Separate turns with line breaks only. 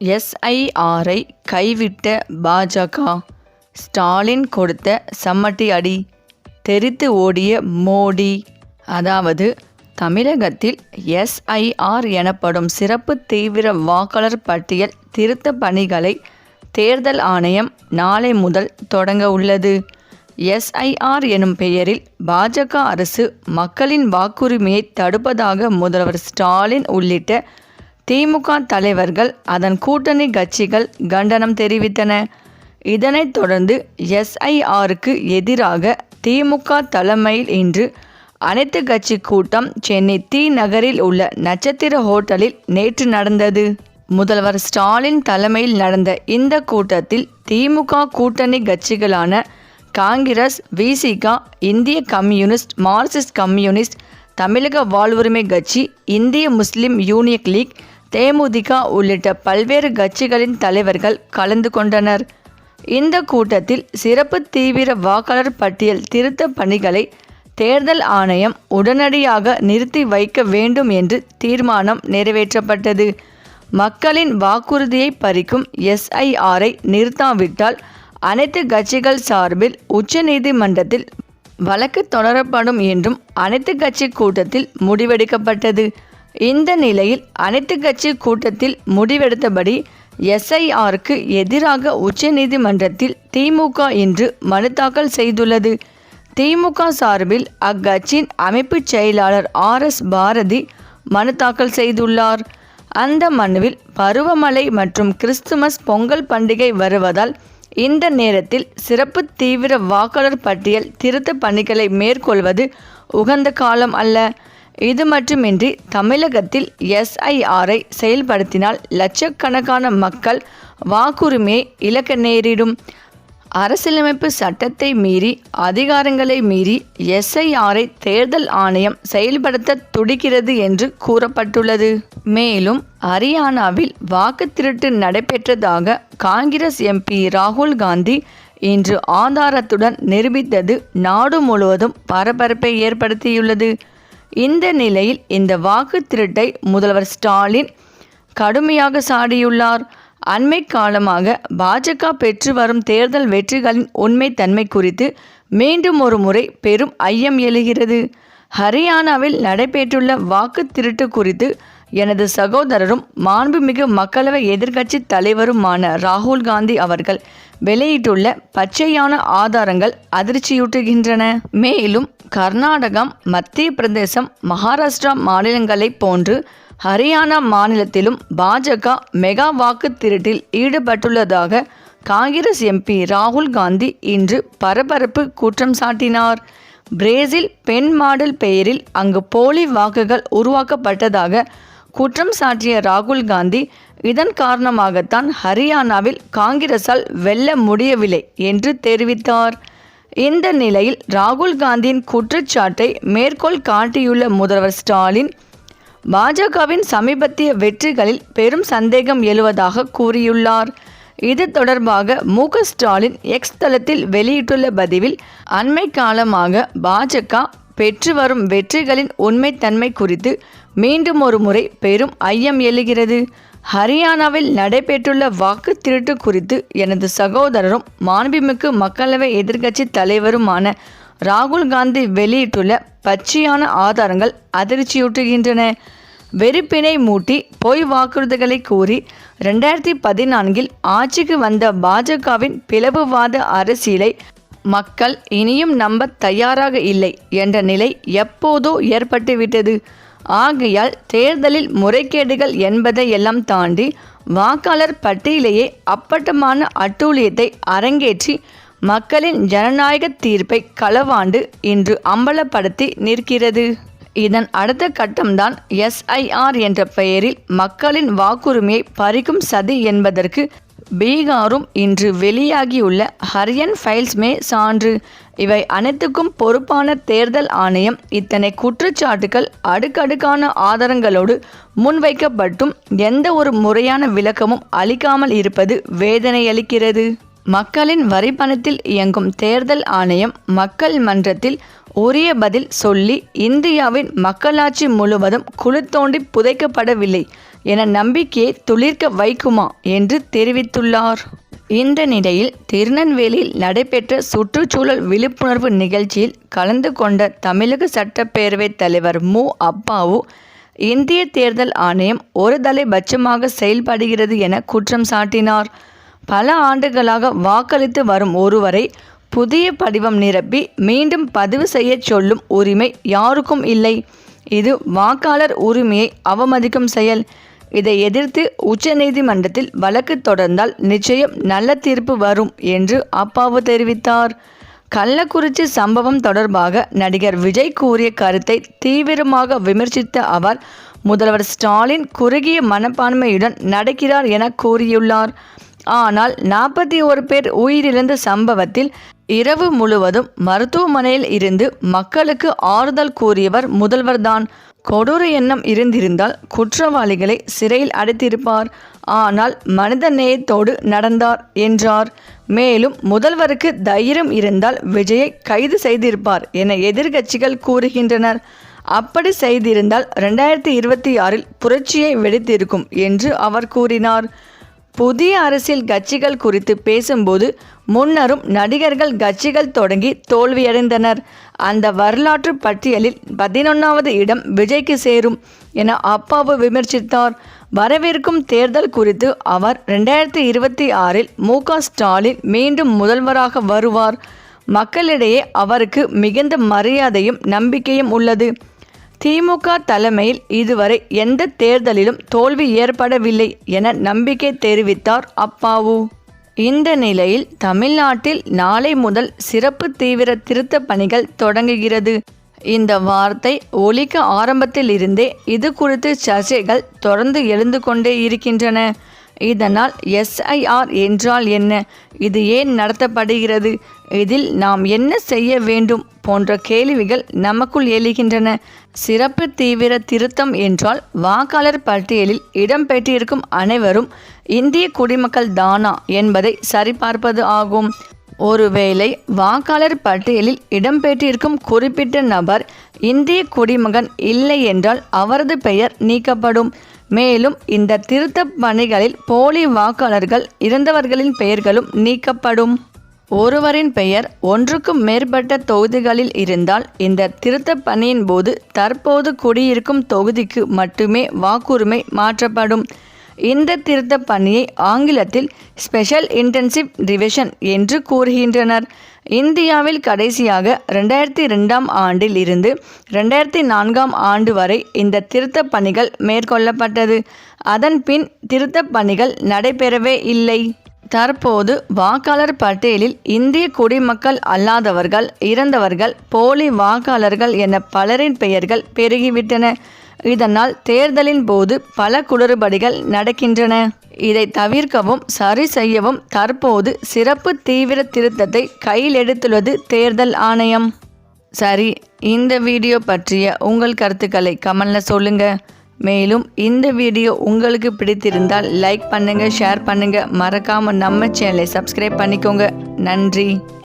எஸ்ஐஆரை கைவிட்ட பாஜக, ஸ்டாலின் கொடுத்த சம்மட்டி அடி, தெறித்து ஓடிய மோடி. அதாவது, தமிழகத்தில் எஸ்ஐஆர் எனப்படும் சிறப்பு தீவிர வாக்காளர் பட்டியல் திருத்த பணிகளை தேர்தல் ஆணையம் நாளை முதல் தொடங்க உள்ளது. எஸ்ஐஆர் எனும் பெயரில் பாஜக அரசு மக்களின் வாக்குரிமையை தடுப்பதாக முதல்வர் ஸ்டாலின் உள்ளிட்ட திமுக தலைவர்கள், அதன் கூட்டணி கட்சிகள் கண்டனம் தெரிவித்தன. இதனைத் தொடர்ந்து எஸ்ஐஆருக்கு எதிராக திமுக தலைமையில் இன்று அனைத்து கட்சி கூட்டம் சென்னை தி நகரில் உள்ள நட்சத்திர ஹோட்டலில் நேற்று நடந்தது. முதல்வர் ஸ்டாலின் தலைமையில் நடந்த இந்த கூட்டத்தில் திமுக கூட்டணி கட்சிகளான காங்கிரஸ், விசிக, இந்திய கம்யூனிஸ்ட், மார்க்சிஸ்ட் கம்யூனிஸ்ட், தமிழக வாழ்வுரிமை கட்சி, இந்திய முஸ்லிம் யூனியன் லீக், தேமுதிக உள்ளிட்ட பல்வேறு கட்சிகளின் தலைவர்கள் கலந்து கொண்டனர். இந்த கூட்டத்தில் சிறப்பு தீவிர வாக்காளர் பட்டியல் திருத்த பணிகளை தேர்தல் ஆணையம் உடனடியாக நிறுத்தி வைக்க வேண்டும் என்று தீர்மானம் நிறைவேற்றப்பட்டது. மக்களின் வாக்குறுதியை பறிக்கும் எஸ்ஐஆரை நிறுத்தாவிட்டால் அனைத்து கட்சிகள் சார்பில் உச்சநீதிமன்றத்தில் வழக்கு தொடரப்படும் என்றும் அனைத்து கட்சி கூட்டத்தில் முடிவெடுக்கப்பட்டது. இந்த நிலையில் அனைத்து கட்சி கூட்டத்தில் முடிவெடுத்தபடி எஸ்ஐஆருக்கு எதிராக உச்சநீதிமன்றத்தில் திமுக இன்று மனு தாக்கல் செய்துள்ளது. திமுக சார்பில் அக்கட்சியின் அமைப்பு செயலாளர் RS பாரதி மனு தாக்கல் செய்துள்ளார். அந்த மனுவில் பருவமழை மற்றும் கிறிஸ்துமஸ், பொங்கல் பண்டிகை வருவதால் இந்த நேரத்தில் சிறப்பு தீவிர வாக்காளர் பட்டியல் திருத்த பணிகளை மேற்கொள்வது உகந்த காலம் அல்ல. இது மட்டுமின்றி தமிழகத்தில் எஸ்ஐஆரை செயல்படுத்தினால் லட்சக்கணக்கான மக்கள் வாக்குரிமையை இழக்க நேரிடும். அரசியலமைப்பு சட்டத்தை மீறி, அதிகாரங்களை மீறி எஸ்ஐஆரை தேர்தல் ஆணையம் செயல்படுத்த துடிக்கிறது என்று கூறப்பட்டுள்ளது. மேலும் ஹரியானாவில் வாக்கு திருட்டு நடைபெற்றதாக காங்கிரஸ் MP ராகுல் காந்தி இன்று ஆதாரத்துடன் நிரூபித்தது நாடு முழுவதும் பரபரப்பை ஏற்படுத்தியுள்ளது. இந்த நிலையில் இந்த வாக்கு திருட்டை முதல்வர் ஸ்டாலின் கடுமையாக சாடியுள்ளார். அண்மை காலமாக பாஜக பெற்று வரும் தேர்தல் வெற்றிகளின் உண்மைத்தன்மை குறித்து மீண்டும் ஒரு முறை பெரும் ஐயம் எழுகிறது. ஹரியானாவில் நடைபெற்றுள்ள வாக்கு திருட்டு குறித்து எனது சகோதரரும் மாண்புமிகு மக்களவை எதிர்க்கட்சி தலைவருமான ராகுல் காந்தி அவர்கள் வெளியிட்டுள்ள பச்சையான ஆதாரங்கள் அதிர்ச்சியூட்டுகின்றன. மேலும் கர்நாடகம், மத்திய பிரதேசம், மகாராஷ்டிரா மாநிலங்களைப் போன்று ஹரியானா மாநிலத்திலும் பாஜக மெகா வாக்கு திருட்டில் ஈடுபட்டுள்ளதாக காங்கிரஸ் MP ராகுல் காந்தி இன்று பரபரப்பு குற்றம் சாட்டினார். பிரேசில் பெண் மாடல் பெயரில் அங்கு போலி வாக்குகள் உருவாக்கப்பட்டதாக குற்றம் சாட்டிய ராகுல் காந்தி, இதன் காரணமாகத்தான் ஹரியானாவில் காங்கிரஸால் வெல்ல முடியவில்லை என்று தெரிவித்தார். இந்த நிலையில் ராகுல் காந்தியின் குற்றச்சாட்டை மேற்கோள் காட்டியுள்ள முதல்வர் ஸ்டாலின், பாஜகவின் சமீபத்திய வெற்றிகளில் பெரும் சந்தேகம் எழுவதாக கூறியுள்ளார். இது தொடர்பாக MK ஸ்டாலின் X தளத்தில் வெளியிட்டுள்ள பதிவில், அண்மை காலமாக பாஜக பெற்று வரும் வெற்றிகளின் உண்மைத்தன்மை குறித்து மீண்டும் ஒரு முறை பெரும் ஐயம் எழுகிறது. ஹரியானாவில் நடைபெற்றுள்ள வாக்கு திருட்டு குறித்து எனது சகோதரரும் மாண்புமிகு மக்களவை எதிர்க்கட்சி தலைவருமான ராகுல் காந்தி வெளியிட்டுள்ள பச்சையான ஆதாரங்கள் அதிர்ச்சியூட்டுகின்றன. வெறுப்பினை மூட்டி பொய் வாக்குறுதிகளை கூறி 2014 ஆட்சிக்கு வந்த பாஜகவின் பிளவுவாத அரசியலை மக்கள் இனியும் நம்ப தயாராக இல்லை என்ற நிலை எப்போதோ ஏற்பட்டுவிட்டது. ஆகையால் தேர்தலில் முறைகேடுகள் என்பதை எல்லாம் தாண்டி வாக்காளர் பட்டியலையே அப்பட்டமான அட்டூழியத்தை அரங்கேற்றி மக்களின் ஜனநாயக தீர்ப்பை களவாண்டு இன்று அம்பலப்படுத்தி நிற்கிறது. இதன் அடுத்த கட்டம்தான் எஸ்ஐஆர் என்ற பெயரில் மக்களின் வாக்குரிமையை பறிக்கும் சதி என்பதற்கு பீகாரும் இன்று வெளியாகியுள்ள ஹரியன் ஃபைல்ஸ்மே சான்று. இவை அனைத்துக்கும் பொறுப்பான தேர்தல் ஆணையம் இத்தனை குற்றச்சாட்டுகள் அடுக்கடுக்கான ஆதாரங்களோடு முன்வைக்கப்பட்டும் எந்த ஒரு முறையான விளக்கமும் அளிக்காமல் இருப்பது வேதனையளிக்கிறது. மக்களின் வரிப்பணத்தில் இயங்கும் தேர்தல் ஆணையம் மக்கள் மன்றத்தில் உரிய பதில் சொல்லி இந்தியாவின் மக்களாட்சி முழுவதும் குழி தோண்டி புதைக்கப்படவில்லை என நம்பிக்கையை துளிர்க்க வைக்குமா என்று தெரிவித்துள்ளார். இந்த நிலையில் திருநெல்வேலியில் நடைபெற்ற சுற்றுச்சூழல் விழிப்புணர்வு நிகழ்ச்சியில் கலந்து கொண்ட தமிழக சட்டப்பேரவைத் தலைவர் மு. அப்பாவு இந்திய தேர்தல் ஆணையம் ஒரு தலைபட்சமாக செயல்படுகிறது என குற்றம் சாட்டினார். பல ஆண்டுகளாக வாக்களித்து வரும் ஒருவரை புதிய படிவம் நிரப்பி மீண்டும் பதிவு செய்ய சொல்லும் உரிமை யாருக்கும் இல்லை. இது வாக்காளர் உரிமையை அவமதிக்கும் செயல். இதை எதிர்த்து உச்சநீதிமன்றத்தில் வழக்கு தொடர்ந்தால் நிச்சயம் நல்ல தீர்ப்பு வரும் என்று அப்பாவு தெரிவித்தார். கள்ளக்குறிச்சி சம்பவம் தொடர்பாக நடிகர் விஜய் கூறிய கருத்தை தீவிரமாக விமர்சித்த அவர், முதல்வர் ஸ்டாலின் குறுகிய மனப்பான்மையுடன் நடக்கிறார் என கூறியுள்ளார். ஆனால் 41 பேர் உயிரிழந்த சம்பவத்தில் இரவு முழுவதும் மருத்துவமனையில் இருந்து மக்களுக்கு ஆறுதல் கூறியவர் முதல்வர்தான். கொடூர எண்ணம் இருந்திருந்தால் குற்றவாளிகளை சிறையில் அடைத்திருப்பார். ஆனால் மனித நேயத்தோடு நடந்தார் என்றார். மேலும் முதல்வருக்கு தைரியம் இருந்தால் விஜயை கைது செய்திருப்பார் என எதிர்க்கட்சிகள் கூறுகின்றனர். அப்படி செய்திருந்தால் 2026 புரட்சியை வெடித்திருக்கும் என்று அவர் கூறினார். புதிய அரசியல் கட்சிகள் குறித்து பேசும்போது முன்னரும் நடிகர்கள் கட்சிகள் தொடங்கி தோல்வியடைந்தனர். அந்த வரலாற்று பட்டியலில் 11வது இடம் விஜய்க்கு சேரும் என அப்பாவு விமர்சித்தார். வரவிருக்கும் தேர்தல் குறித்து அவர் 2026 மு.க. ஸ்டாலின் மீண்டும் முதல்வராக வருவார். மக்களிடையே அவருக்கு மிகுந்த மரியாதையும் நம்பிக்கையும் உள்ளது. திமுக தலைமையில் இதுவரை எந்த தேர்தலிலும் தோல்வி ஏற்படவில்லை என நம்பிக்கை தெரிவித்தார் அப்பாவு. இந்த நிலையில் தமிழ்நாட்டில் நாளை முதல் சிறப்பு தீவிர திருத்த பணிகள் தொடங்குகிறது. இந்த வார்த்தை ஒலிக்க ஆரம்பத்தில் இருந்தே இது குறித்து சர்ச்சைகள் தொடர்ந்து எழுந்து கொண்டே இருக்கின்றன. இதனால் SIR என்றால் என்ன, இது ஏன் நடத்தப்படுகிறது, இதில் நாம் என்ன செய்ய வேண்டும் போன்ற கேள்விகள் நமக்குள் எழுகின்றன. சிறப்பு தீவிர திருத்தம் என்றால் வாக்காளர் பட்டியலில் இடம்பெற்றிருக்கும் அனைவரும் இந்திய குடிமக்கள் தானா என்பதை சரிபார்ப்பது ஆகும். ஒருவேளை வாக்காளர் பட்டியலில் இடம்பெற்றிருக்கும் குறிப்பிட்ட நபர் இந்திய குடிமகன் இல்லை என்றால் அவரது பெயர் நீக்கப்படும். மேலும் இந்த திருத்த பணிகளில் போலி வாக்காளர்கள் இறந்தவர்களின் பெயர்களும் நீக்கப்படும். ஒருவரின் பெயர் ஒன்றுக்கும் மேற்பட்ட தொகுதிகளில் இருந்தால் இந்த திருத்த பணியின் போது தற்போது குடியிருக்கும் தொகுதிக்கு மட்டுமே வாக்குரிமை மாற்றப்படும். இந்த திருத்த பணியை ஆங்கிலத்தில் ஸ்பெஷல் இன்டென்சிவ் ரிவிஷன் என்று கூறுகின்றனர். இந்தியாவில் கடைசியாக 2002ஆம் ஆண்டில் இருந்து 2004ஆம் ஆண்டு வரை இந்த திருத்த பணிகள் மேற்கொள்ளப்பட்டது. அதன் பின் திருத்த பணிகள் நடைபெறவே இல்லை. தற்போது வாக்காளர் பட்டியலில் இந்திய குடிமக்கள் அல்லாதவர்கள், இறந்தவர்கள், போலி வாக்காளர்கள் என பலரின் பெயர்கள் பெருகிவிட்டன. இதனால் தேர்தலின் போது பல குளறுபடிகள் நடக்கின்றன. இதை தவிர்க்கவும் சரி செய்யவும் தற்போது சிறப்பு தீவிர திருத்தத்தை கையில் எடுத்துள்ளது தேர்தல் ஆணையம். சரி, இந்த வீடியோ பற்றிய உங்கள் கருத்துக்களை கமெண்ட்ல சொல்லுங்க. மேலும் இந்த வீடியோ உங்களுக்கு பிடித்திருந்தால் லைக் பண்ணுங்க, ஷேர் பண்ணுங்க, மறக்காம நம்ம சேனலை சப்ஸ்கிரைப் பண்ணிக்கோங்க. நன்றி.